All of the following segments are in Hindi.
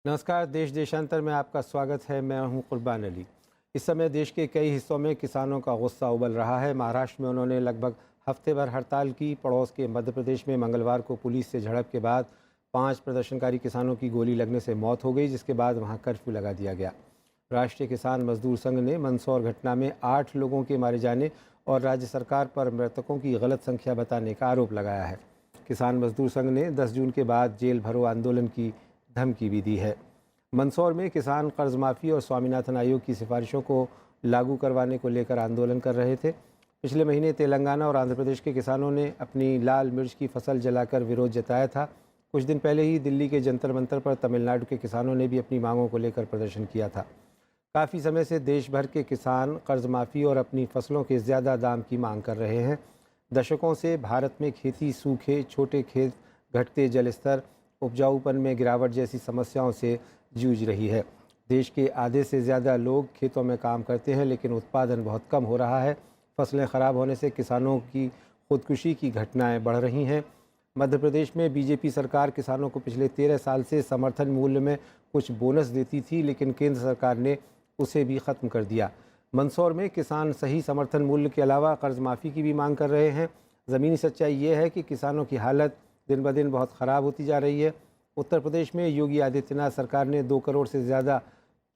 नमस्कार। देश देशांतर में आपका स्वागत है। मैं हूं कुर्बान अली। इस समय देश के कई हिस्सों में किसानों का गुस्सा उबल रहा है। महाराष्ट्र में उन्होंने लगभग हफ्ते भर हड़ताल की। पड़ोस के मध्य प्रदेश में मंगलवार को पुलिस से झड़प के बाद 5 प्रदर्शनकारी किसानों की गोली लगने से मौत हो गई, जिसके बाद वहां कर्फ्यू लगा दिया गया। राष्ट्रीय किसान मजदूर संघ ने मंदसौर घटना में 8 लोगों के मारे जाने और राज्य सरकार पर मृतकों की गलत संख्या बताने का आरोप लगाया है। किसान मजदूर संघ ने 10 जून के बाद जेल भरो आंदोलन की धमकी भी दी है। मंदसौर में किसान कर्ज माफ़ी और स्वामीनाथन आयोग की सिफारिशों को लागू करवाने को लेकर आंदोलन कर रहे थे। पिछले महीने तेलंगाना और आंध्र प्रदेश के किसानों ने अपनी लाल मिर्च की फसल जलाकर विरोध जताया था। कुछ दिन पहले ही दिल्ली के जंतर मंतर पर तमिलनाडु के किसानों ने भी अपनी मांगों को लेकर प्रदर्शन किया था। काफ़ी समय से देश भर के किसान कर्ज माफ़ी और अपनी फसलों के ज़्यादा दाम की मांग कर रहे हैं। दशकों से भारत में खेती, सूखे, छोटे खेत, घटते जल स्तर, उपजाऊपन में गिरावट जैसी समस्याओं से जूझ रही है। देश के आधे से ज़्यादा लोग खेतों में काम करते हैं, लेकिन उत्पादन बहुत कम हो रहा है। फसलें ख़राब होने से किसानों की खुदकुशी की घटनाएं बढ़ रही हैं। मध्य प्रदेश में बीजेपी सरकार किसानों को पिछले 13 साल से समर्थन मूल्य में कुछ बोनस देती थी, लेकिन केंद्र सरकार ने उसे भी ख़त्म कर दिया। मंदसौर में किसान सही समर्थन मूल्य के अलावा कर्ज माफ़ी की भी मांग कर रहे हैं। ज़मीनी सच्चाई ये है कि किसानों की हालत दिन ब दिन बहुत ख़राब होती जा रही है। उत्तर प्रदेश में योगी आदित्यनाथ सरकार ने 2 करोड़ से ज़्यादा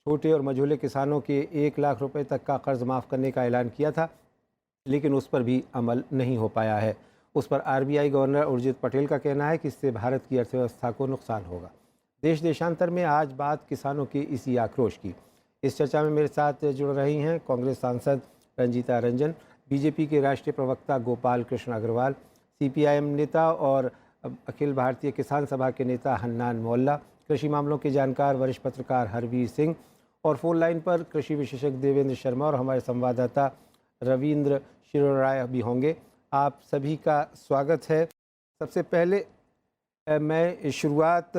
छोटे और मझोले किसानों के 1 लाख रुपए तक का कर्ज माफ़ करने का ऐलान किया था, लेकिन उस पर भी अमल नहीं हो पाया है। उस पर आरबीआई गवर्नर उर्जित पटेल का कहना है कि इससे भारत की अर्थव्यवस्था को नुकसान होगा। देश देशांतर में आज बात किसानों के इसी आक्रोश की। इस चर्चा में मेरे साथ जुड़ रही हैं कांग्रेस सांसद रंजीता रंजन, बीजेपी के राष्ट्रीय प्रवक्ता गोपाल कृष्ण अग्रवाल, सीपीआईएम नेता और अखिल भारतीय किसान सभा के नेता हन्नान मोल्ला, कृषि मामलों के जानकार वरिष्ठ पत्रकार हरवीर सिंह और फोन लाइन पर कृषि विशेषज्ञ देवेंद्र शर्मा और हमारे संवाददाता रविंद्र शिरोराय भी होंगे। आप सभी का स्वागत है। सबसे पहले मैं शुरुआत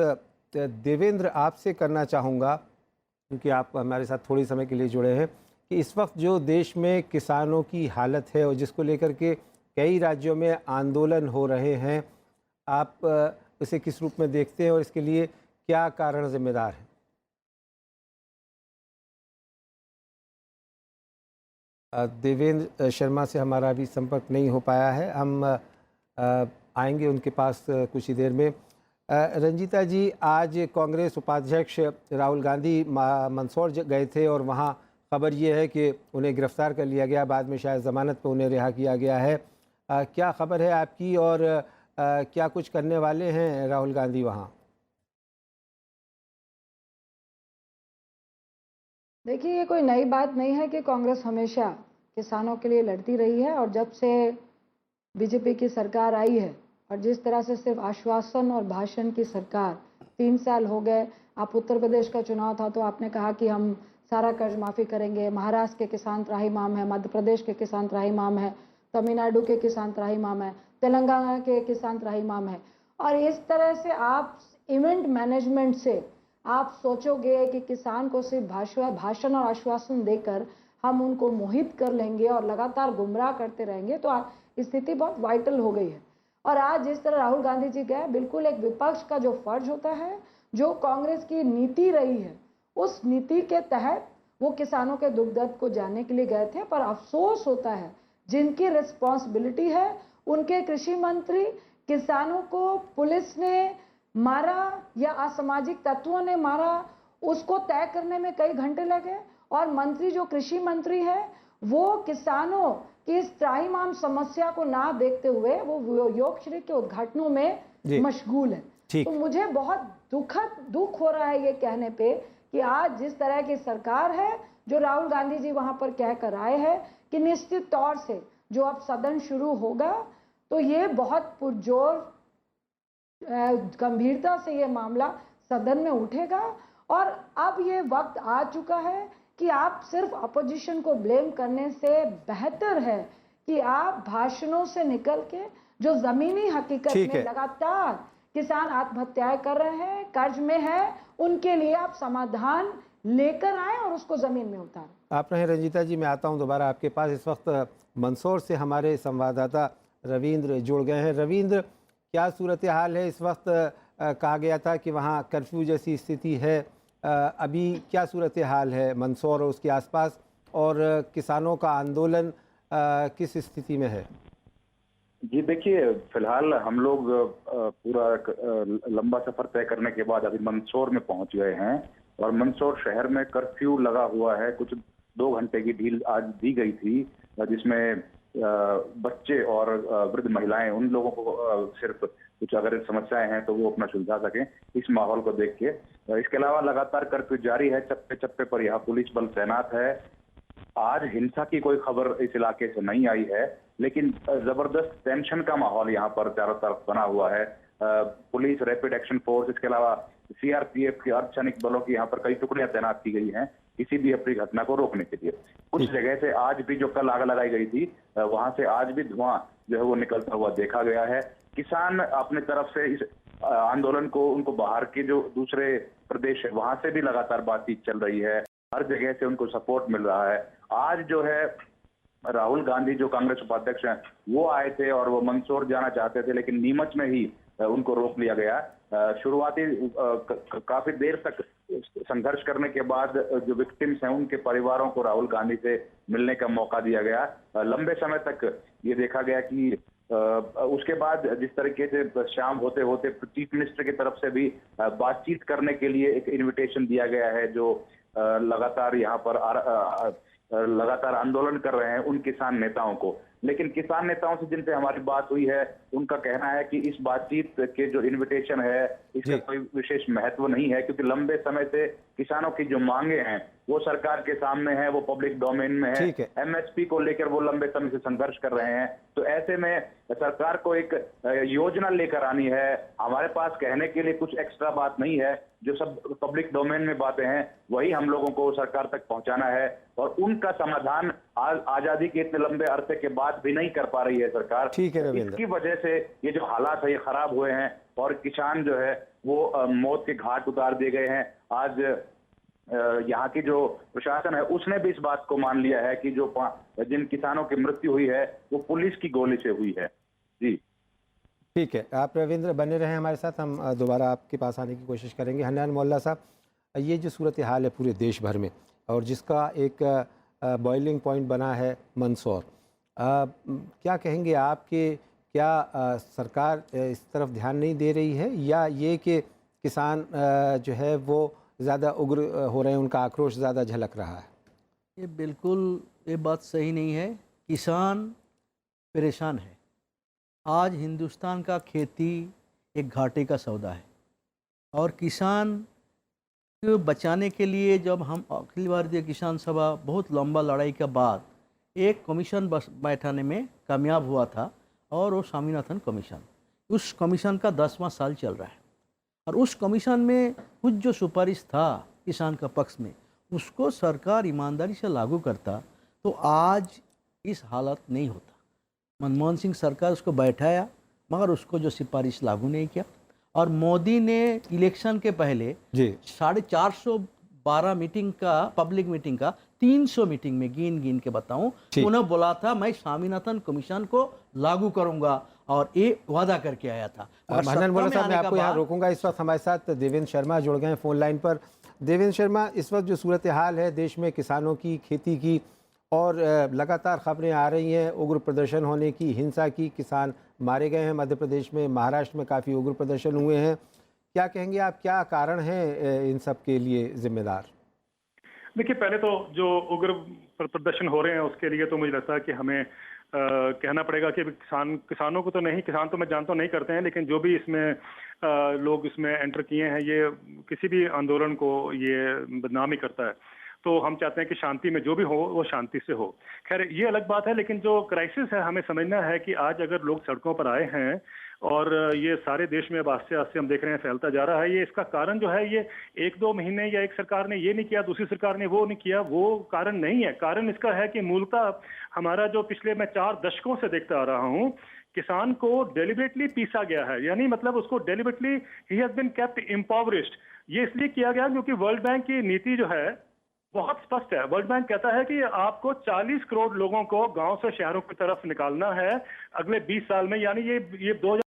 देवेंद्र आपसे करना चाहूँगा, क्योंकि आप हमारे साथ थोड़ी समय के लिए जुड़े हैं, कि इस वक्त जो देश में किसानों की हालत है और जिसको लेकर के कई राज्यों में आंदोलन हो रहे हैं, आप इसे किस रूप में देखते हैं और इसके लिए क्या कारण जिम्मेदार हैं? देवेंद्र शर्मा से हमारा अभी संपर्क नहीं हो पाया है। हम आएंगे उनके पास कुछ ही देर में। रंजीता जी, आज कांग्रेस उपाध्यक्ष राहुल गांधी मंदसौर गए थे और वहां खबर ये है कि उन्हें गिरफ्तार कर लिया गया, बाद में शायद ज़मानत पर उन्हें रिहा किया गया है। क्या खबर है आपकी और क्या कुछ करने वाले हैं राहुल गांधी वहाँ? देखिए, ये कोई नई बात नहीं है कि कांग्रेस हमेशा किसानों के लिए लड़ती रही है। और जब से बीजेपी की सरकार आई है और जिस तरह से सिर्फ आश्वासन और भाषण की सरकार 3 साल हो गए। आप उत्तर प्रदेश का चुनाव था तो आपने कहा कि हम सारा कर्ज माफ़ी करेंगे, महाराष्ट्र के किसान त्राहिमाम है, मध्य प्रदेश के किसान त्राहिमाम है, तमिलनाडु के किसान त्राहिमाम है, तेलंगाना के किसान त्राहिमाम है। और इस तरह से आप इवेंट मैनेजमेंट से आप सोचोगे कि किसान को सिर्फ भाषण और आश्वासन देकर हम उनको मोहित कर लेंगे और लगातार गुमराह करते रहेंगे, तो स्थिति बहुत वाइटल हो गई है। और आज जिस तरह राहुल गांधी जी गए, बिल्कुल एक विपक्ष का जो फर्ज होता है, जो कांग्रेस की नीति रही है, उस नीति के तहत वो किसानों के दुख दर्द को जानने के लिए गए थे। पर अफसोस होता है, जिनकी रिस्पॉन्सिबिलिटी है, उनके कृषि मंत्री, किसानों को पुलिस ने मारा या असामाजिक तत्वों ने मारा, उसको तय करने में कई घंटे लगे। और मंत्री जो कृषि मंत्री है, वो किसानों की इस त्राहिमाम समस्या को ना देखते हुए वो योगश्री के उद्घाटनों में मशगूल है। तो मुझे बहुत दुख हो रहा है ये कहने पे कि आज जिस तरह की सरकार है, जो राहुल गांधी जी वहां पर कहकर आए हैं कि निश्चित तौर से जो अब सदन शुरू होगा तो ये बहुत पुरजोर गंभीरता से ये मामला सदन में उठेगा। और अब ये वक्त आ चुका है कि आप सिर्फ अपोजिशन को ब्लेम करने से बेहतर है कि आप भाषणों से निकल के जो जमीनी हकीकत में लगातार किसान आत्महत्याएं कर रहे हैं, कर्ज में है, उनके लिए आप समाधान लेकर आए और उसको जमीन में उतारें। आप रहे रंजीता जी, मैं आता हूं दोबारा आपके पास। इस वक्त मंदसौर से हमारे संवाददाता रविंद्र जुड़ गए हैं। रविंद्र, क्या सूरत हाल है इस वक्त? कहा गया था कि वहाँ कर्फ्यू जैसी स्थिति है, अभी क्या सूरत हाल है मंदसौर और उसके आसपास, और किसानों का आंदोलन किस स्थिति में है? जी देखिए, फिलहाल हम लोग पूरा लंबा सफर तय करने के बाद अभी मंदसौर में पहुंच गए हैं और मंदसौर शहर में कर्फ्यू लगा हुआ है। कुछ 2 घंटे की ढील आज दी गई थी, जिसमें बच्चे और वृद्ध महिलाएं, उन लोगों को सिर्फ कुछ अगर समस्याएं हैं तो वो अपना सुलझा सकें, इस माहौल को देख के। इसके अलावा लगातार कर्फ्यू जारी है, चप्पे चप्पे पर यहाँ पुलिस बल तैनात है। आज हिंसा की कोई खबर इस इलाके से नहीं आई है, लेकिन जबरदस्त टेंशन का माहौल यहाँ पर चारों तरफ बना हुआ है। पुलिस, रैपिड एक्शन फोर्स, इसके अलावा सीआरपीएफ की अर्धसैनिक बलों की यहाँ पर कई टुकड़ियां तैनात की गई हैं किसी भी अप्रिय घटना को रोकने के लिए। कुछ जगह से आज भी जो कल आग लगाई गई थी, वहां से आज भी धुआं जो है वो निकलता हुआ देखा गया है। किसान अपने तरफ से इस आंदोलन को, उनको बाहर के जो दूसरे प्रदेश है वहां से भी लगातार बातचीत चल रही है, हर जगह से उनको सपोर्ट मिल रहा है। आज जो है राहुल गांधी जो कांग्रेस उपाध्यक्ष हैं वो आए थे और वो मंदसौर जाना चाहते थे, लेकिन नीमच में ही उनको रोक लिया गया। शुरुआती काफी देर तक संघर्ष करने के बाद जो विक्टिम्स हैं उनके परिवारों को राहुल गांधी से मिलने का मौका दिया गया। लंबे समय तक ये देखा गया कि उसके बाद जिस तरीके से शाम होते होते चीफ मिनिस्टर की तरफ से भी बातचीत करने के लिए एक इनविटेशन दिया गया है, जो लगातार यहाँ पर लगातार आंदोलन कर रहे हैं उन किसान नेताओं को। लेकिन किसान नेताओं से जिनसे हमारी बात हुई है उनका कहना है कि इस बातचीत के जो इनविटेशन है इसका कोई विशेष महत्व नहीं है, क्योंकि लंबे समय से किसानों की जो मांगे हैं वो सरकार के सामने है, वो पब्लिक डोमेन में है। एमएसपी को लेकर वो लंबे समय से संघर्ष कर रहे हैं। तो ऐसे में सरकार को एक योजना लेकर आनी है। हमारे पास कहने के लिए कुछ एक्स्ट्रा बात नहीं है, जो सब पब्लिक डोमेन में बातें हैं वही हम लोगों को सरकार तक पहुंचाना है, और उनका समाधान आजादी के इतने लंबे अरसे के बाद भी नहीं कर पा रही है सरकार। ठीक है रविंद्र, इसकी वजह से ये जो हालात है ये खराब हुए हैं और किसान जो है वो मौत के घाट उतार दिए गए हैं। आज यहाँ की जो प्रशासन है उसने भी इस बात को मान लिया है कि जो जिन किसानों की मृत्यु हुई है वो पुलिस की गोली से हुई है। जी ठीक है, आप रविंद्र बने रहें हमारे साथ, हम दोबारा आपके पास आने की कोशिश करेंगे। हन्नान मोल्ला साहब, ये जो सूरत हाल है पूरे देश भर में और जिसका एक बॉइलिंग पॉइंट बना है मंदसौर, क्या कहेंगे आप कि क्या सरकार इस तरफ ध्यान नहीं दे रही है, या ये कि किसान जो है वो ज़्यादा उग्र हो रहे हैं, उनका आक्रोश ज़्यादा झलक रहा है? ये बिल्कुल ये बात सही नहीं है। किसान परेशान है। आज हिंदुस्तान का खेती एक घाटे का सौदा है और किसान को बचाने के लिए जब हम अखिल भारतीय किसान सभा बहुत लंबा लड़ाई के बाद एक कमीशन बैठाने में कामयाब हुआ था, और वो स्वामीनाथन कमीशन, उस कमीशन का 10वां साल चल रहा है। और उस कमीशन में कुछ जो सुपारिश था किसान का पक्ष में, उसको सरकार ईमानदारी से लागू करता तो आज इस हालत नहीं होता। मनमोहन सिंह सरकार उसको बैठाया मगर उसको जो सिफारिश लागू नहीं किया, और मोदी ने इलेक्शन के पहले 412 मीटिंग का, पब्लिक मीटिंग का 300 मीटिंग में गिन के बताऊं, उन्हें बोला था मैं स्वामीनाथन कमीशन को लागू करूंगा, और ये वादा करके आया था। हन्नान मोल्ला साहब, मैं आपको यहाँ रोकूंगा। इस वक्त हमारे साथ देवेंद्र शर्मा जुड़ गए हैं फोन लाइन पर। देवेंद्र शर्मा, इस वक्त जो सूरत हाल है देश में किसानों की, खेती की, और लगातार खबरें आ रही हैं उग्र प्रदर्शन होने की, हिंसा की, किसान मारे गए हैं मध्य प्रदेश में, महाराष्ट्र में काफ़ी उग्र प्रदर्शन हुए हैं। क्या कहेंगे आप, क्या कारण है इन सब के लिए जिम्मेदार? देखिए, पहले तो जो उग्र प्रदर्शन हो रहे हैं उसके लिए तो मुझे लगता है कि हमें कहना पड़ेगा कि किसानों को तो नहीं, किसान तो मैं जानता हूँ नहीं करते हैं, लेकिन जो भी इसमें लोग इसमें एंटर किए हैं ये किसी भी आंदोलन को ये बदनाम ही करता है। तो हम चाहते हैं कि शांति में जो भी हो वो शांति से हो। खैर ये अलग बात है, लेकिन जो क्राइसिस है हमें समझना है कि आज अगर लोग सड़कों पर आए हैं और ये सारे देश में अब आस्ते आस्ते हम देख रहे हैं फैलता जा रहा है, ये इसका कारण जो है ये 1-2 महीने या एक सरकार ने ये नहीं किया, दूसरी सरकार ने वो नहीं किया, वो कारण नहीं है। कारण इसका है कि मूलतः हमारा जो पिछले मैं 4 दशकों से देखता आ रहा हूँ, किसान को डेलिबरेटली पीसा गया है। यानी मतलब उसको डेलिबरेटली ही हैज बीन केप्ट इम्पॉवरिश्ड। ये इसलिए किया गया क्योंकि वर्ल्ड बैंक की नीति जो है बहुत स्पष्ट है। वर्ल्ड बैंक कहता है कि आपको 40 करोड़ लोगों को गांव से शहरों की तरफ निकालना है अगले 20 साल में। यानी ये 2000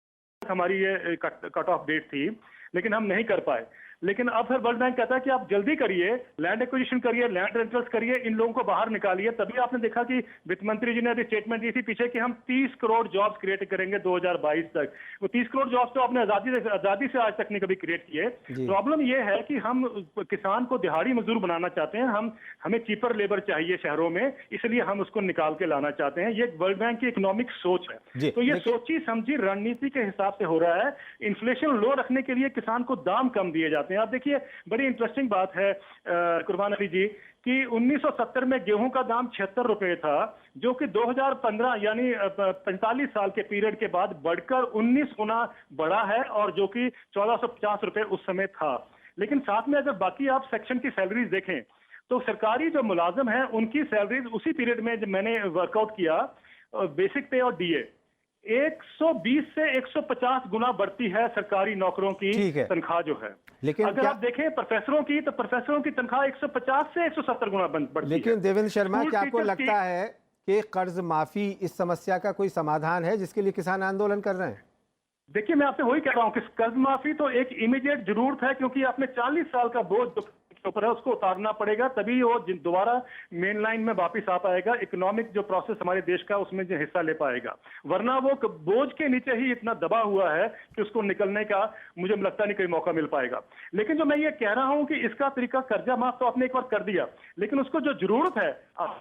हमारी ये कट ऑफ डेट थी, लेकिन हम नहीं कर पाए। लेकिन अब फिर वर्ल्ड बैंक कहता है कि आप जल्दी करिए, लैंड एक्विजिशन करिए, लैंड रेंटल्स करिए, इन लोगों को बाहर निकालिए। तभी आपने देखा कि वित्त मंत्री जी ने अभी स्टेटमेंट दी थी पीछे कि हम 30 करोड़ जॉब्स क्रिएट करेंगे 2022 तक। वो 30 करोड़ जॉब्स तो आपने आजादी से आज तक नहीं कभी क्रिएट किए। प्रॉब्लम ये है कि हम किसान को दिहाड़ी मजदूर बनाना चाहते हैं, हमें चीपर लेबर चाहिए शहरों में, इसलिए हम उसको निकाल के लाना चाहते हैं। ये वर्ल्ड बैंक की इकोनॉमिक सोच है। तो ये सोची समझी रणनीति के हिसाब से हो रहा है। इन्फ्लेशन लो रखने के लिए किसान को दाम कम दिए जाते हैं। आप देखिए, बड़ी इंटरेस्टिंग बात है कुर्बान अली जी कि 1970 में गेहूं का दाम 76 रुपए था, जो कि 2015 यानी 45 साल के पीरियड के बाद बढ़कर 19 गुना बढ़ा है, और जो कि 1450 रुपए उस समय था। लेकिन साथ में अगर बाकी आप सेक्शन की सैलरीज देखें तो सरकारी जो मुलाजिम हैं उनकी सैलरीज उसी पीरियड में जब मैंने वर्कआउट किया, बेसिक पे और डीए 120 से 150 गुना बढ़ती है सरकारी नौकरों की तनख्वाह जो है। लेकिन अगर आप देखें प्रोफेसरों की, तो प्रोफेसरों की तनख्वाह 150 से 170 गुना बढ़ती है। लेकिन देवेंद्र शर्मा, क्या आपको लगता है कि कर्ज माफी इस समस्या का कोई समाधान है जिसके लिए किसान आंदोलन कर रहे हैं? देखिए, मैं आपसे वही कह रहा हूं कि कर्ज माफी तो एक इमीडिएट जरूरत है, क्योंकि आपने 40 साल का बोझ जो ऊपर है उसको उतारना पड़ेगा, तभी वो दोबारा मेन लाइन में वापस आ पाएगा। इकोनॉमिक जो प्रोसेस हमारे देश का उसमें जो हिस्सा ले पाएगा, वरना वो बोझ के नीचे ही इतना दबा हुआ है कि उसको निकलने का मुझे लगता नहीं कोई मौका मिल पाएगा। लेकिन जो मैं ये कह रहा हूं कि इसका तरीका कर्जा माफ तो आपने एक बार कर दिया, लेकिन उसको जो जरूरत है,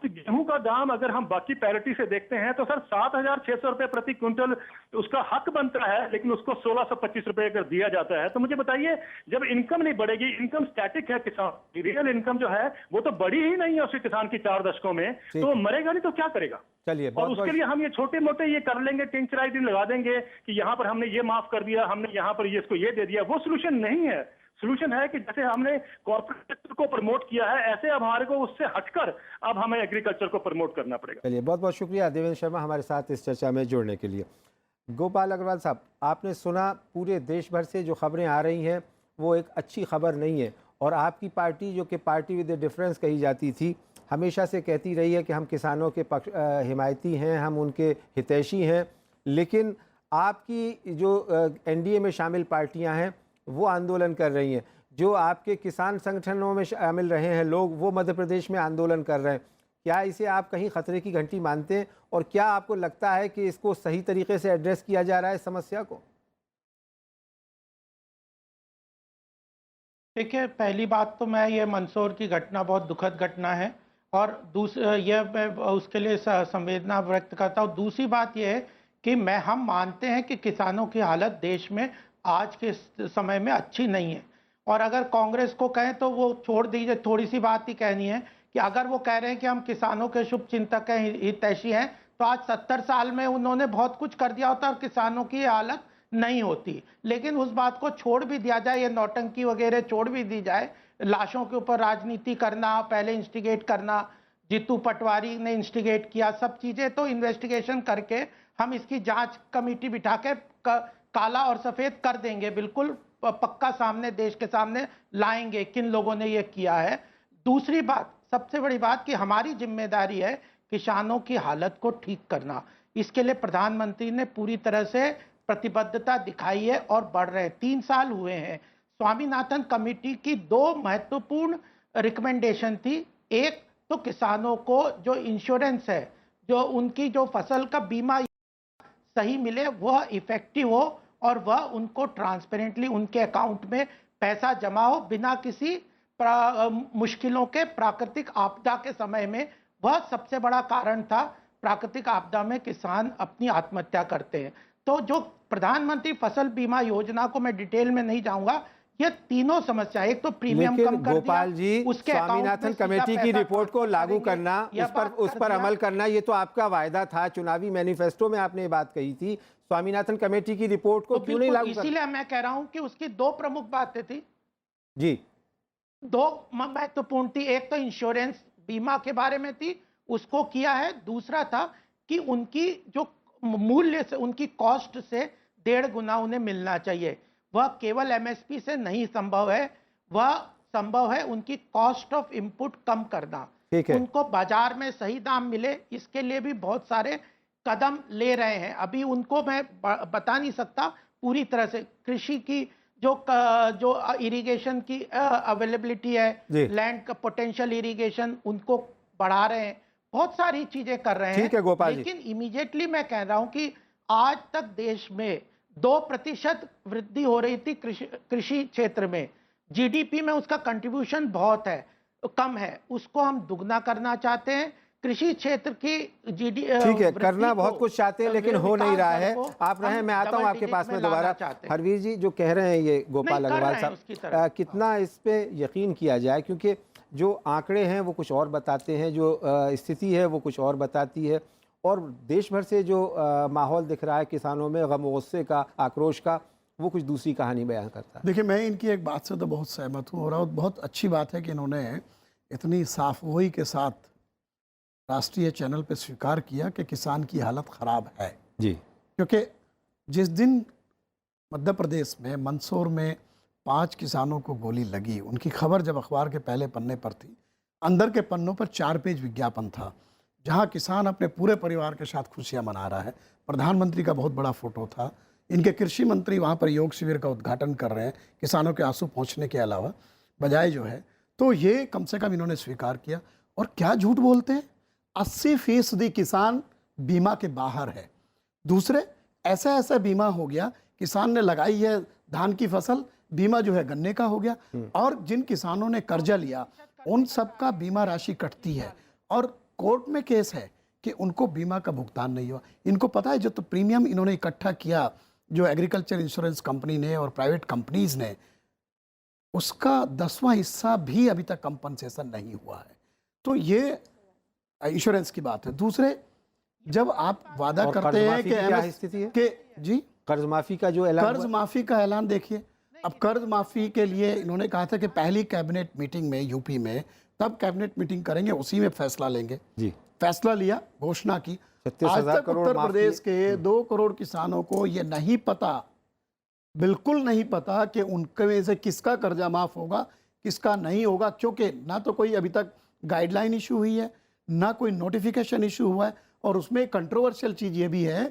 गेहूं का दाम अगर हम बाकी पैरिटी से देखते हैं तो सर 7,600 रुपए प्रति क्विंटल उसका हक बनता है, लेकिन उसको 1,625 रुपए अगर दिया जाता है तो मुझे बताइए, जब इनकम नहीं बढ़ेगी, इनकम स्टैटिक है, किसान रियल इनकम जो है वो तो बढ़ी ही नहीं है उसके किसान की 4 दशकों में, तो मरेगा नहीं तो क्या करेगा? चलिए, और उसके लिए हम ये छोटे मोटे ये कर लेंगे, टिंचराइड लगा देंगे कि यहाँ पर हमने ये माफ कर दिया, हमने यहाँ पर ये इसको ये दे दिया, वो सोल्यूशन नहीं है। सोल्यूशन है कि जैसे हमने कॉर्पोरेट सेक्टर को प्रमोट किया है, ऐसे अब हमारे को उससे हटकर अब हमें एग्रीकल्चर को प्रमोट करना पड़ेगा। चलिए, बहुत बहुत शुक्रिया देवेंद्र शर्मा हमारे साथ इस चर्चा में जुड़ने के लिए। गोपाल अग्रवाल साहब, आपने सुना पूरे देश भर से जो खबरें आ रही हैं वो एक अच्छी खबर नहीं है, और आपकी पार्टी, जो कि पार्टी विद डिफरेंस कही जाती थी, हमेशा से कहती रही है कि हम किसानों के हिमायती हैं, हम उनके हितैषी हैं। लेकिन आपकी जो एनडीए में शामिल पार्टियां हैं वो आंदोलन कर रही हैं, जो आपके किसान संगठनों में शामिल रहे हैं लोग, वो मध्य प्रदेश में आंदोलन कर रहे हैं। क्या इसे आप कहीं खतरे की घंटी मानते हैं, और क्या आपको लगता है कि इसको सही तरीके से एड्रेस किया जा रहा है इस समस्या को? देखिए, पहली बात तो मैं ये मंदसौर की घटना बहुत दुखद घटना है, और ये मैं उसके लिए संवेदना व्यक्त करता हूँ। दूसरी बात ये है कि हम मानते हैं कि किसानों की हालत देश में आज के समय में अच्छी नहीं है, और अगर कांग्रेस को कहें तो वो छोड़ दीजिए, थोड़ी सी बात ही कहनी है कि अगर वो कह रहे हैं कि हम किसानों के शुभ चिंतक हैं, हितैषी हैं, तो आज 70 साल में उन्होंने बहुत कुछ कर दिया होता और किसानों की हालत नहीं होती। लेकिन उस बात को छोड़ भी दिया जाए, ये नौटंकी वगैरह छोड़ भी दी जाए, लाशों के ऊपर राजनीति करना, पहले इंस्टिगेट करना, जीतू पटवारी ने इंस्टिगेट किया, सब चीजें तो इन्वेस्टिगेशन करके हम इसकी जांच कमेटी बिठा के काला और सफेद कर देंगे, बिल्कुल पक्का सामने, देश के सामने लाएंगे किन लोगों ने ये किया है। दूसरी बात, सबसे बड़ी बात, कि हमारी जिम्मेदारी है किसानों की हालत को ठीक करना। इसके लिए प्रधानमंत्री ने पूरी तरह से प्रतिबद्धता दिखाई है और बढ़ रहे हैं। 3 साल हुए हैं। स्वामीनाथन कमेटी की 2 महत्वपूर्ण रिकमेंडेशन थी। एक तो किसानों को जो इंश्योरेंस है, जो उनकी जो फसल का बीमा सही मिले, वह इफेक्टिव हो, और वह उनको ट्रांसपेरेंटली उनके अकाउंट में पैसा जमा हो बिना किसी मुश्किलों के। प्राकृतिक आपदा के समय में वह सबसे बड़ा कारण था, प्राकृतिक आपदा में किसान अपनी आत्महत्या करते हैं। तो जो प्रधानमंत्री फसल बीमा योजना को मैं डिटेल में नहीं जाऊंगा, ये तीनों समस्या, एक तो प्रीमियम कम कर गोपाल दिया, जी, उसके स्वामीनाथन कमेटी की रिपोर्ट को लागू करना, उस पर अमल करना, ये तो आपका वायदा था, चुनावी मैनिफेस्टो में आपने ये बात कही थी। स्वामीनाथन कमेटी की रिपोर्ट को क्यों नहीं लागू करना? इसीलिए मैं कह रहा हूं कि उसकी 2 प्रमुख बातें थी जी, 2 महत्वपूर्ण थी। एक तो इंश्योरेंस बीमा के बारे में थी, उसको किया है। दूसरा था कि उनकी जो मूल्य से, उनकी कॉस्ट से 1.5 गुना उन्हें मिलना चाहिए। वह केवल एमएसपी से नहीं संभव है, वह संभव है उनकी कॉस्ट ऑफ इनपुट कम करना, उनको बाजार में सही दाम मिले। इसके लिए भी बहुत सारे कदम ले रहे हैं। अभी उनको मैं बता नहीं सकता पूरी तरह से। कृषि की जो इरिगेशन की अवेलेबिलिटी है, जी। लैंड का पोटेंशियल इरिगेशन, उनको बढ़ा रहे हैं, बहुत सारी चीजें कर रहे हैं। ठीक है गोपाल जी। लेकिन इमीडिएटली मैं कह रहा हूं कि आज तक देश में 2% वृद्धि हो रही थी कृषि क्षेत्र में। जीडीपी में उसका कंट्रीब्यूशन बहुत है, कम है, उसको हम दुगना करना चाहते हैं। कृषि क्षेत्र की ठीक है, करना बहुत कुछ चाहते हैं लेकिन हो नहीं रहा है। आप रहे, मैं आता हूं आपके पास में दोबारा। हरवीर जी जो कह रहे हैं ये गोपाल अग्रवाल साहब, कितना इस पे यकीन किया जाए, क्योंकि जो आंकड़े हैं वो कुछ और बताते हैं, जो स्थिति है वो कुछ और बताती है, और देश भर से जो माहौल दिख रहा है किसानों में गम गुस्से का, आक्रोश का, वो कुछ दूसरी कहानी बयान करता है। देखिए, मैं इनकी एक बात से तो बहुत सहमत हूँ, और बहुत अच्छी बात है कि इन्होंने इतनी साफगोई के साथ राष्ट्रीय चैनल पे स्वीकार किया कि किसान की हालत ख़राब है जी। क्योंकि जिस दिन मध्य प्रदेश में मंदसौर में 5 किसानों को गोली लगी, उनकी खबर जब अखबार के पहले पन्ने पर थी, अंदर के पन्नों पर 4 पेज विज्ञापन था, जहां किसान अपने पूरे परिवार के साथ खुशियां मना रहा है। प्रधानमंत्री का बहुत बड़ा फोटो था, इनके कृषि मंत्री वहां पर योग शिविर का उद्घाटन कर रहे हैं, किसानों के आंसू पहुंचने के अलावा बजाय जो है, तो ये कम से कम इन्होंने स्वीकार किया। और क्या झूठ बोलते हैं, 80% किसान बीमा के बाहर है। दूसरे, ऐसा बीमा हो गया, किसान ने लगाई है धान की फसल, बीमा जो है गन्ने का हो गया, और जिन किसानों ने कर्जा लिया उन सब का बीमा राशि कटती है, और कोर्ट में केस है कि उनको बीमा का भुगतान नहीं हुआ। इनको पता है जो तो प्रीमियम इन्होंने इकट्ठा किया, जो एग्रीकल्चर इंश्योरेंस कंपनी ने और प्राइवेट कंपनीज ने, उसका 10वां हिस्सा भी अभी तक कंपनसेशन नहीं हुआ है। तो ये इंश्योरेंस की बात है। दूसरे, जब आप वादा करते हैं कि क्या स्थिति है कि जी कर्ज माफी का जो ऐलान, कर्ज माफी का ऐलान देखिए, अब कर्ज माफी के लिए इन्होंने कहा था कि पहली कैबिनेट मीटिंग में यूपी में, तब कैबिनेट मीटिंग करेंगे, उसी में फैसला लेंगे जी। फैसला लिया, घोषणा की। आज तक उत्तर प्रदेश के 2 करोड़ किसानों को ये नहीं पता, बिल्कुल नहीं पता कि उनके में से किसका कर्जा माफ होगा, किसका नहीं होगा, क्योंकि ना तो कोई अभी तक गाइडलाइन इशू हुई है, ना कोई नोटिफिकेशन इशू हुआ है। और उसमें कंट्रोवर्शियल चीज़ ये भी है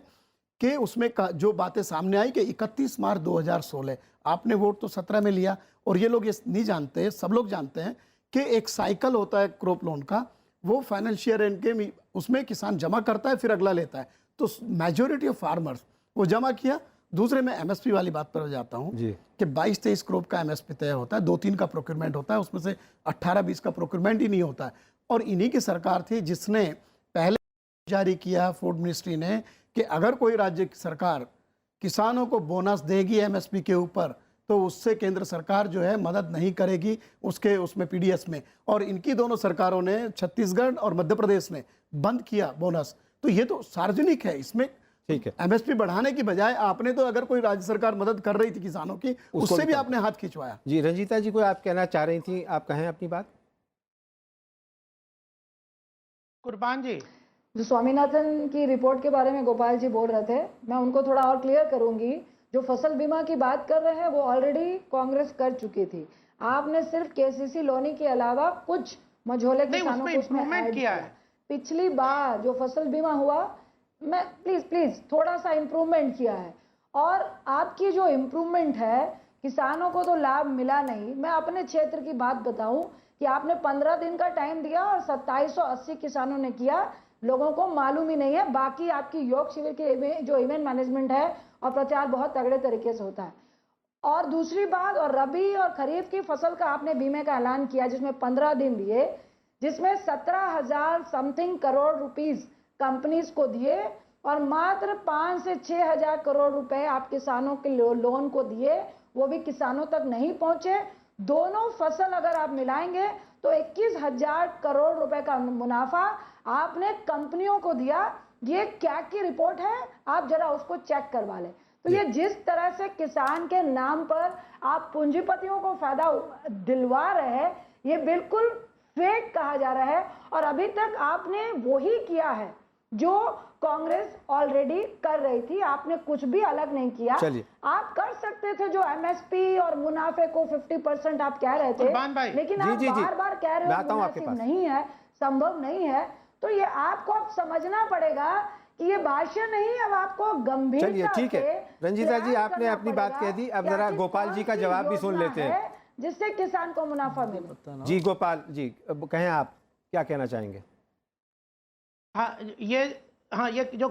कि उसमें जो बातें सामने आई कि 31 मार्च 2016 आपने वोट तो 17 में लिया, और ये लोग ये नहीं जानते, सब लोग जानते हैं कि एक साइकिल होता है क्रॉप लोन का, वो फाइनेंशियल एंड के उसमें किसान जमा करता है, फिर अगला लेता है। तो मेजॉरिटी ऑफ फार्मर्स वो जमा किया। दूसरे, मैं एमएसपी वाली बात पर जाता हूँ कि 22-23 करोड़ का एमएसपी तय होता है, 2-3 का प्रोक्योरमेंट होता है, उसमें से 18-20 का प्रोक्योरमेंट ही नहीं होता है। और इन्हीं की सरकार थी जिसने पहले जारी किया फूड मिनिस्ट्री ने कि अगर कोई राज्य की सरकार किसानों को बोनस देगी एमएसपी के ऊपर, तो उससे केंद्र सरकार जो है मदद नहीं करेगी उसमें पीडीएस में। और इनकी दोनों सरकारों ने, छत्तीसगढ़ और मध्य प्रदेश ने, बंद किया बोनस। तो ये तो सार्वजनिक है, इसमें ठीक है, एमएसपी बढ़ाने की बजाय आपने तो, अगर कोई राज्य सरकार मदद कर रही थी किसानों की, उससे भी आपने हाथ खिंचवाया जी। रंजीता जी, कोई आप कहना चाह रही थी, आप कहें अपनी बात। कुर्बान जी, जो स्वामीनाथन की रिपोर्ट के बारे में गोपाल जी बोल रहे थे, मैं उनको थोड़ा और क्लियर करूंगी। जो फसल बीमा की बात कर रहे हैं वो ऑलरेडी कांग्रेस कर चुकी थी। आपने सिर्फ केसीसी लोनी के अलावा कुछ मझोले किसानों को उसमें ऐड किया है। पिछली बार जो फसल बीमा हुआ, मैं प्लीज थोड़ा सा इम्प्रूवमेंट किया है, और आपकी जो इम्प्रूवमेंट है, किसानों को तो लाभ मिला नहीं। मैं अपने क्षेत्र की बात बताऊं कि आपने 15 दिन का टाइम दिया और 2780 किसानों ने किया, लोगों को मालूम ही नहीं है। बाकी आपकी योग शिविर के जो इवेंट मैनेजमेंट है और प्रचार बहुत तगड़े तरीके से होता है। और दूसरी बात, और रबी और खरीफ की फसल का आपने बीमे का ऐलान किया, जिसमें 15 दिन दिए, जिसमें 17,000 समथिंग करोड़ रुपीस कंपनीज को दिए, और मात्र 5 से 6,000 करोड़ रुपए आप किसानों के लोन को दिए, वो भी किसानों तक नहीं पहुंचे। दोनों फसल अगर आप मिलाएंगे तो 21,000 करोड़ रुपए का मुनाफा आपने कंपनियों को दिया। ये क्या की रिपोर्ट है, आप जरा उसको चेक करवा लें। तो ये जिस तरह से किसान के नाम पर आप पूंजीपतियों को फायदा दिलवा रहे हैं, ये बिल्कुल फेक कहा जा रहा है। और अभी तक आपने वही किया है जो कांग्रेस ऑलरेडी कर रही थी, आपने कुछ भी अलग नहीं किया। आप कर सकते थे जो एमएसपी और मुनाफे को 50% आप कह रहे थे, लेकिन आप बार-बार कह रहे हो मुनासिब नहीं है, संभव नहीं है। तो ये आपको अब समझना पड़ेगा कि ये भाषण नहीं, अब आपको गंभीरता चलिए ठीक है से रंजीता जी, प्रयास आपने करना अपनी बात पड़ेगा कह दी। अब कि जरा आखिर गोपाल जी कौन का सी जवाब भी सुन योजना लेते हैं। है जिससे किसान को मुनाफा मिले। जी गोपाल जी, अब कहें आप क्या कहना चाहेंगे? हाँ, ये जो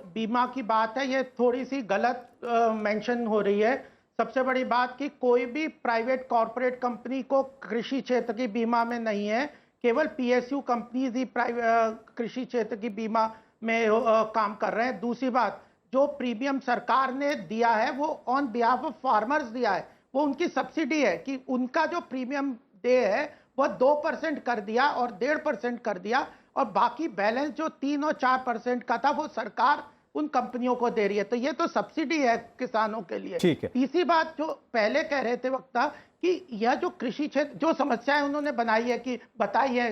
बीमा की बात है, ये थोड़ी सी गलत मेंशन हो रही है। सबसे बड़ी बात कि कोई भी प्राइवेट कॉरपोरेट कंपनी को कृषि क्षेत्र की बीमा में नहीं है, केवल पीएसयू कंपनीज ही कृषि क्षेत्र की बीमा में काम कर रहे हैं। दूसरी बात, जो प्रीमियम सरकार ने दिया है वो ऑन बिहाफ ऑफ फार्मर्स दिया है, वो उनकी सब्सिडी है कि उनका जो प्रीमियम दे है वो 2% कर दिया और 1.5% कर दिया, और बाकी बैलेंस जो 3 और 4% का था वो सरकार उन कंपनियों को दे रही है। तो ये तो सब्सिडी है किसानों के लिए। ठीक है। तीसरी बात जो पहले कह रहे थे वक्ता कि यह जो कृषि क्षेत्र जो समस्याएं उन्होंने बताई है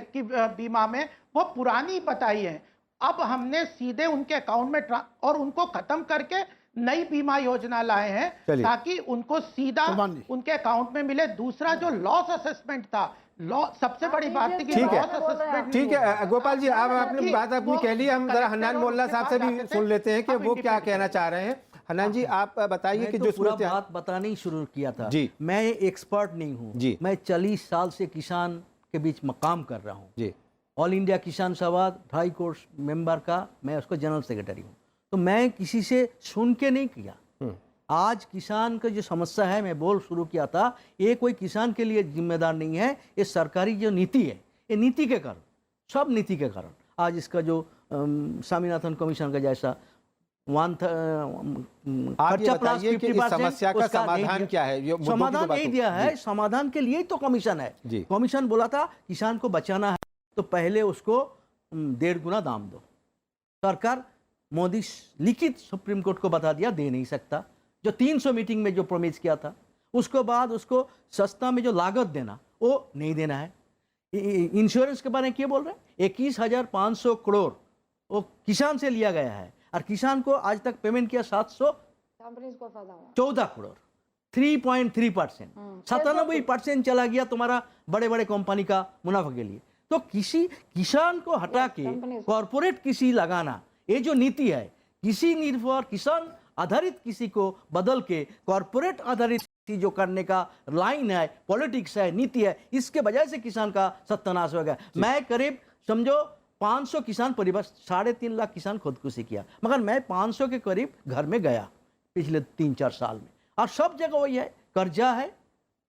कि बीमा में, वो पुरानी बताई है। अब हमने सीधे उनके अकाउंट में और उनको खत्म करके नई बीमा योजना लाए हैं ताकि उनको सीधा उनके अकाउंट में मिले। दूसरा जो लॉस असेसमेंट था, सबसे बड़ी बात थी कि ठीक है, लॉस असेसमेंट ठीक है गोपाल जी, आप अपनी बात अपनी कह ली। हम जरा हन्नान मोल्ला साहब से भी सुन लेते हैं कि वो क्या कहना चाह रहे हैं। हन्नान जी, आप बताइए कि जो पूरा बात बताना ही शुरू किया था जी। मैं एक्सपर्ट नहीं हूँ जी। मैं 40 साल से किसान के बीच काम कर रहा हूँ जी। ऑल इंडिया किसान सभा हाई कोर्ट मेंबर का मैं उसका जनरल सेक्रेटरी हूँ। तो मैं किसी से सुन के नहीं किया। आज किसान का जो समस्या है, मैं बोल शुरू किया था, ये कोई किसान के लिए जिम्मेदार नहीं है, ये सरकारी जो नीति है, ये नीति के कारण, सब नीति के कारण आज इसका जो स्वामीनाथन कमीशन का जैसा आप ये बताइए कि इस समस्या का समाधान क्या है? समाधान नहीं दिया है। समाधान के लिए तो कमीशन है। कमीशन बोला था किसान को बचाना है तो पहले उसको 1.5 गुना दाम दो। सरकार मोदी लिखित सुप्रीम कोर्ट को बता दिया दे नहीं सकता। जो 300 मीटिंग में जो प्रॉमिस किया था, उसके बाद उसको सस्ता में जो लागत देना वो नहीं देना है। इंश्योरेंस के बारे में क्या बोल रहे हैं? 21,500 करोड़ वो किसान से लिया गया है और किसान को आज तक पेमेंट किया 714 करोड़, 3.3%, 97% चला गया तुम्हारा बड़े बड़े कंपनी का मुनाफा के लिए। तो किसान को हटा के कॉर्पोरेट किसी लगाना, ये जो नीति है, किसी निर्भर किसान आधारित किसी को बदल के कॉर्पोरेट आधारित जो करने का लाइन है, पॉलिटिक्स है, नीति है, इसके वजह से किसान का सत्यानाश हो गया। मैं करीब समझो 500 किसान परिवार, 3.5 लाख किसान खुदकुशी किया, मगर मैं 500 के करीब घर में गया पिछले 3-4 साल में, और सब जगह वही है, कर्जा है,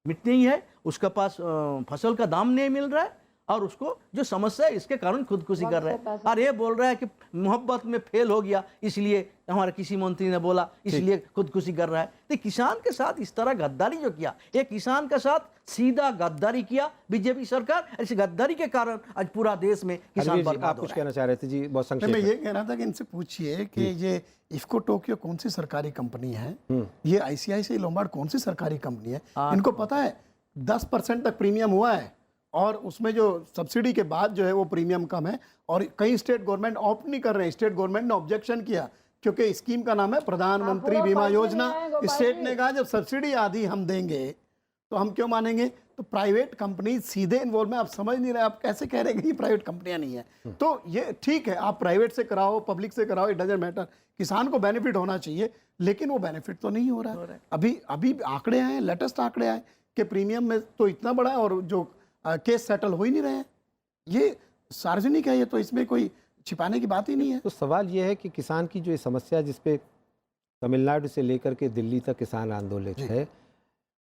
मिट्टी है, उसके पास फसल का दाम नहीं मिल रहा है, और उसको जो समस्या है इसके कारण खुदकुशी कर रहे हैं। और ये बोल रहा है कि मोहब्बत में फेल हो गया इसलिए हमारे किसी मंत्री ने बोला इसलिए खुदकुशी कर रहा है। तो किसान के साथ इस तरह गद्दारी जो किया, ये किसान के साथ सीधा गद्दारी किया बीजेपी सरकार। इस गद्दारी के कारण आज पूरा देश में किसान बर्बाद हो रहा है। आप कुछ कहना चाह रहे थे जी? बहुत संक्षेप में। मैं ये कह रहा था कि इनसे पूछिए कि ये इफ्को टोक्यो कौन सी सरकारी कंपनी है, ये आईसीआईसीआई लोम्बार्ड कौन सी सरकारी कंपनी है? इनको पता है 10% तक प्रीमियम हुआ है, और उसमें जो सब्सिडी के बाद जो है वो प्रीमियम कम है, और कई स्टेट गवर्नमेंट ऑप्ट नहीं कर रहे हैं। स्टेट गवर्नमेंट ने ऑब्जेक्शन किया क्योंकि स्कीम का नाम है प्रधानमंत्री बीमा योजना। स्टेट ने कहा जब सब्सिडी आधी हम देंगे तो हम क्यों मानेंगे? तो प्राइवेट कंपनी सीधे इन्वॉल्व में, आप समझ नहीं रहे, आप कैसे कह रहे हैं कि प्राइवेट कंपनियां नहीं है? तो ये ठीक है, आप प्राइवेट से कराओ, पब्लिक से कराओ, इट डजंट मैटर, किसान को बेनिफिट होना चाहिए, लेकिन वो बेनिफिट तो नहीं हो रहा है। अभी आंकड़े आए, लेटेस्ट आंकड़े आए कि प्रीमियम में तो इतना बड़ा है और जो केस सेटल हो ही नहीं रहे हैं। ये सार्वजनिक है, ये तो इसमें कोई छिपाने की बात ही नहीं है। तो सवाल ये है कि किसान की जो समस्या जिसपे तमिलनाडु से लेकर के दिल्ली तक किसान आंदोलित है,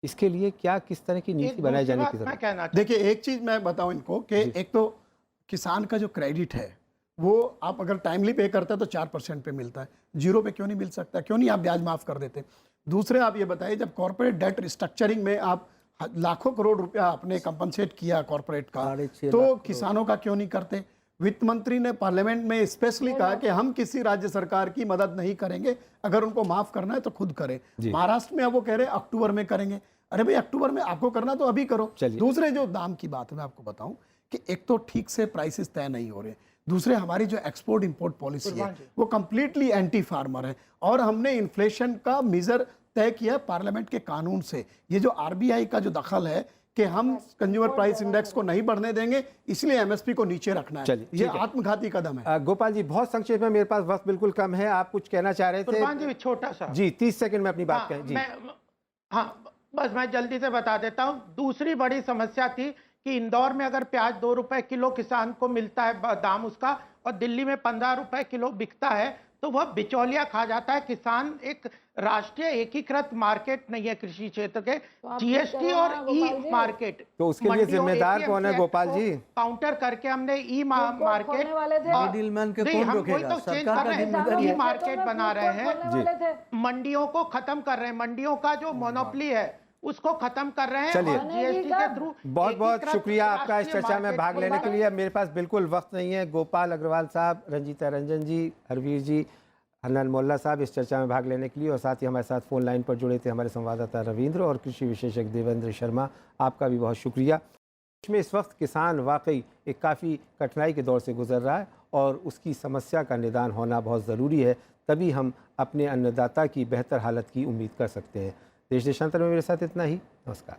इसके लिए क्या किस तरह की नीति बनाई जाने की जरूरत है? देखिए एक चीज मैं बताऊं इनको कि एक तो किसान का जो क्रेडिट है वो आप अगर टाइमली पे करते हैं तो 4% पे मिलता है, 0 पे क्यों नहीं मिल सकता? क्यों नहीं आप ब्याज माफ कर देते? दूसरे आप ये बताइए, जब कॉर्पोरेट डेट रिस्ट्रक्चरिंग में आप लाखों करोड़ रुपया आपने कंपनसेट किया कॉर्पोरेट का, तो किसानों का क्यों नहीं करते? वित्त मंत्री ने पार्लियामेंट में स्पेशली कहा कि हम किसी राज्य सरकार की मदद नहीं करेंगे, अगर उनको माफ करना है तो खुद करें। महाराष्ट्र में अब वो कह रहे हैं अक्टूबर में करेंगे। अरे भाई अक्टूबर में आपको करना तो अभी करो। दूसरे जो दाम की बात है मैं आपको बताऊं कि एक तो ठीक से प्राइसेस तय नहीं हो रहे, दूसरे हमारी जो एक्सपोर्ट इंपोर्ट पॉलिसी है वो कंप्लीटली एंटी फार्मर है, और हमने इन्फ्लेशन का मेजर तय किया पार्लियामेंट के कानून से। ये जो आरबीआई का जो दखल है कि हम कंज्यूमर प्राइस इंडेक्स को नहीं बढ़ने देंगे, इसलिए एमएसपी को नीचे रखना है। चलिए, ये ठीक है। आत्मघाती कदम है। गोपाल जी, बहुत संक्षेप में, मेरे पास वक्त बिल्कुल कम है, आप कुछ कहना चाह रहे कुर्बान थे? जी छोटा सा जी, 30 सेकंड में अपनी बात हाँ, कहें जी। बस मैं जल्दी से बता देता हूँ। दूसरी बड़ी समस्या थी कि इंदौर में अगर प्याज 2 रुपए किलो किसान को मिलता है दाम उसका, और दिल्ली में 15 रुपए किलो बिकता है, तो वह बिचौलिया खा जाता है। किसान एक राष्ट्रीय एकीकृत मार्केट नहीं है कृषि क्षेत्र के, आप जीएसटी करो और ना, ई गोपाल जी। मार्केट, तो उसके लिए जिम्मेदार कौन है गोपाल जी? काउंटर करके हमने ई खोलने मार्केट वाले थे। मिडिलमैन के नहीं, कौन हम वही रोकेगा? तो चेंज सरकार कर का रहे हैं। जिम्मेदारी है। मार्केट बना रहे हैं। खोलने वाले थे। मंडियों को खत्म कर रहे हैं, मंडियों का जो मोनोपोली है उसको खत्म कर रहे हैं। चलिए। और जीएसटी के थ्रू बहुत बहुत एकीकृत शुक्रिया आपका इस राष्ट्रीय चर्चा में मार्केट भाग लेने के खोलना। लिए। मेरे पास बिल्कुल वक्त नहीं है। गोपाल अग्रवाल साहब, रंजीता रंजन जी, हरवीर जी, हन्नान मोल्ला साहब इस चर्चा में भाग लेने के लिए, और साथ ही हमारे साथ फ़ोन लाइन पर जुड़े थे हमारे संवाददाता रविंद्र और कृषि विशेषज्ञ देवेंद्र शर्मा। आपका भी बहुत शुक्रिया। देश में इस वक्त किसान वाकई एक काफ़ी कठिनाई के दौर से गुजर रहा है और उसकी समस्या का निदान होना बहुत ज़रूरी है, तभी हम अपने अन्नदाता की बेहतर हालत की उम्मीद कर सकते हैं। देश देशांतर में मेरे साथ इतना ही। नमस्कार।